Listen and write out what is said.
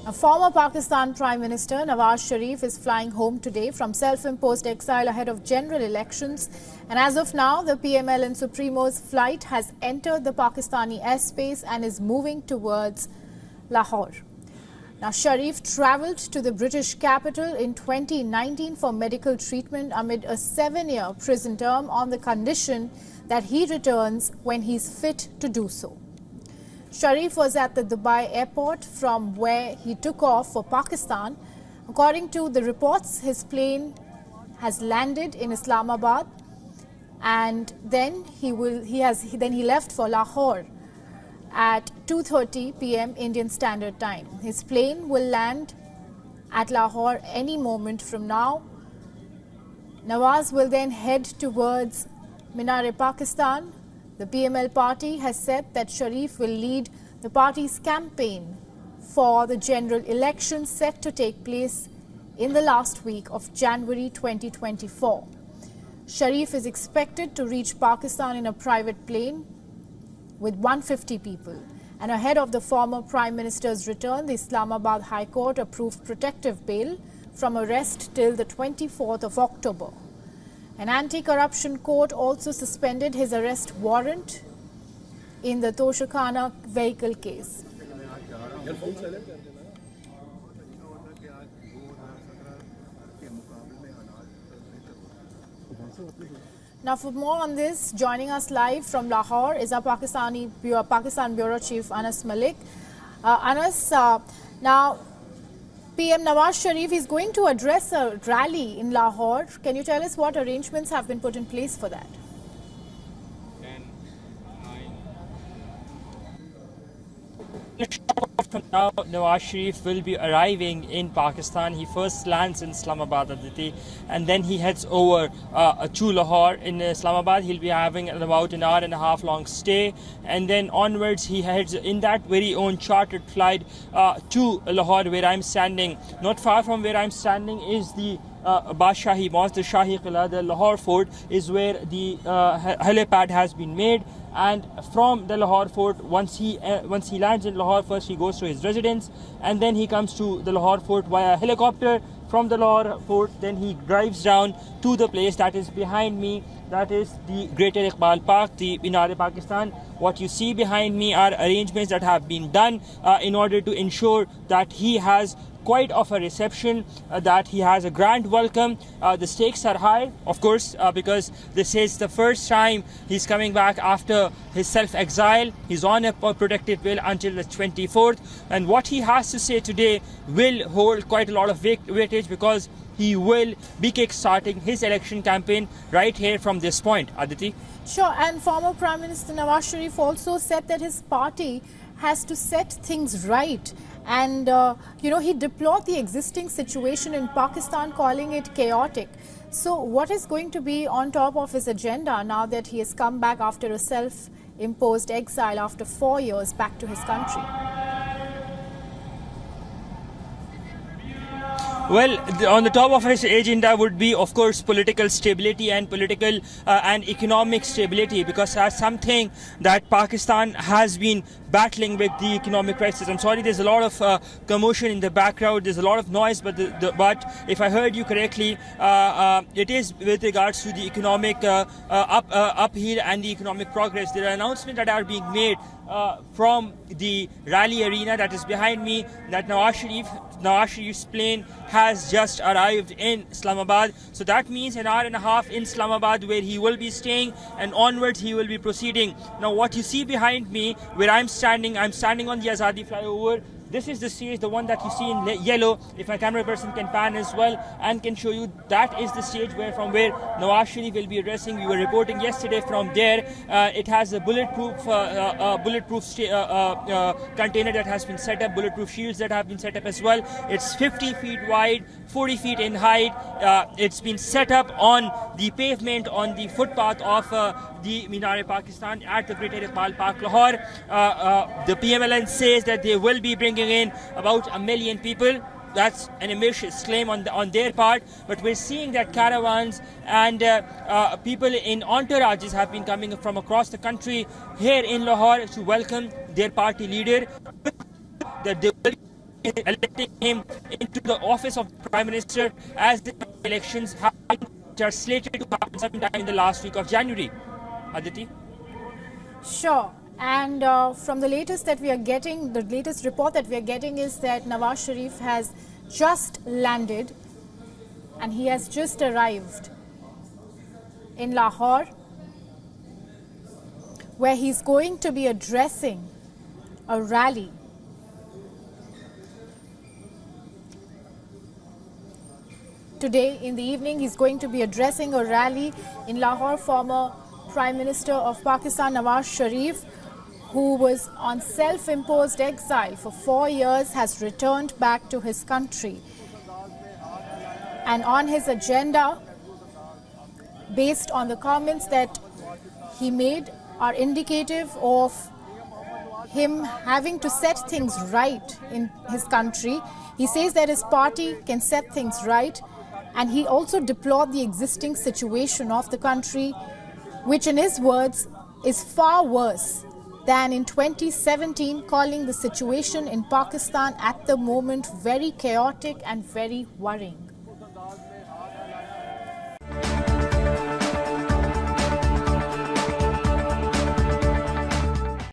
A former Pakistan Prime Minister Nawaz Sharif is flying home today from self-imposed exile ahead of general elections. And as of now, the PMLN Supremo's flight has entered the Pakistani airspace and is moving towards Lahore. Now, Sharif travelled to the British capital in 2019 for medical treatment amid a 7-year prison term on the condition that he returns when he's fit to do so. Sharif was at the Dubai airport from where he took off for Pakistan. According to the reports, his plane has landed in Islamabad and then he left for Lahore at 2:30 p.m. Indian Standard Time. His plane will land at Lahore any moment from now. Nawaz will then head towards Minar-e Pakistan. The PML party has said that Sharif will lead the party's campaign for the general election set to take place in the last week of January 2024. Sharif is expected to reach Pakistan in a private plane with 150 people. And ahead of the former Prime Minister's return, the Islamabad High Court approved protective bail from arrest till the 24th of October. An anti-corruption court also suspended his arrest warrant in the Toshakhana vehicle case. Now, for more on this, joining us live from Lahore is our Pakistan Bureau Chief Anas Malik. Anas, now PM Nawaz Sharif is going to address a rally in Lahore. Can you tell us what arrangements have been put in place for that? From now, Nawaz Sharif will be arriving in Pakistan. He first lands in Islamabad, Aditi, and then he heads over to Lahore. In Islamabad, he'll be having about an hour and a half long stay, and then onwards he heads in that very own chartered flight to Lahore, where I'm standing. Not far from where I'm standing is the Badshahi Mosque, the Shahi Qila, the Lahore Fort is where the helipad has been made. And from the Lahore Fort, once he lands in Lahore, first he goes to his residence, and then he comes to the Lahore Fort via helicopter. From the Lahore Fort, then he drives down to the place that is behind me. That is the Greater Iqbal Park, the Minar-e Pakistan. What you see behind me are arrangements that have been done in order to ensure that he has quite of a reception, that he has a grand welcome. The stakes are high, of course, because this is the first time he's coming back after his self-exile. He's on a protective bail until the 24th, and what he has to say today will hold quite a lot of weightage, because he will be kick-starting his election campaign right here from this point. Aditi? Sure, and former Prime Minister Nawaz Sharif also said that his party has to set things right. And, he deplored the existing situation in Pakistan, calling it chaotic. So what is going to be on top of his agenda now that he has come back after a self-imposed exile after 4 years back to his country? Well, on the top of his agenda would be, of course, political stability and political and economic stability, because that's something that Pakistan has been battling with, the economic crisis. I'm sorry, there's a lot of commotion in the background, there's a lot of noise, but if I heard you correctly, it is with regards to the economic upheaval and the economic progress. There are announcements that are being made from the rally arena that is behind me, that Nawaz Sharif's plane has just arrived in Islamabad. So that means an hour and a half in Islamabad, where he will be staying, and onwards he will be proceeding. Now what you see behind me, where I'm standing on the Azadi flyover. This is the stage, the one that you see in yellow. If my camera person can pan as well and can show you, that is the stage from where Nawaz Sharif will be addressing. We were reporting yesterday from there. It has a bulletproof container that has been set up, bulletproof shields that have been set up as well. It's 50 feet wide, 40 feet in height. It's been set up on the pavement, on the footpath of the Minar-e Pakistan at the Greater Iqbal Park, Lahore. The PMLN says that they will be bringing in about 1 million people. That's an ambitious claim on their part, but we're seeing that caravans and people in entourages have been coming from across the country here in Lahore to welcome their party leader. That they will electing him into the office of Prime Minister, as the elections have been slated to happen sometime in the last week of January. Aditi? Sure. And from the latest that we are getting, the latest report that we are getting is that Nawaz Sharif has just landed and he has just arrived in Lahore, where he's going to be addressing a rally. Today in the evening, he's going to be addressing a rally in Lahore. Former Prime Minister of Pakistan, Nawaz Sharif, who was on self-imposed exile for 4 years, has returned back to his country. And on his agenda, based on the comments that he made, are indicative of him having to set things right in his country. He says that his party can set things right, and he also deplored the existing situation of the country, which in his words is far worse than in 2017, calling the situation in Pakistan at the moment very chaotic and very worrying.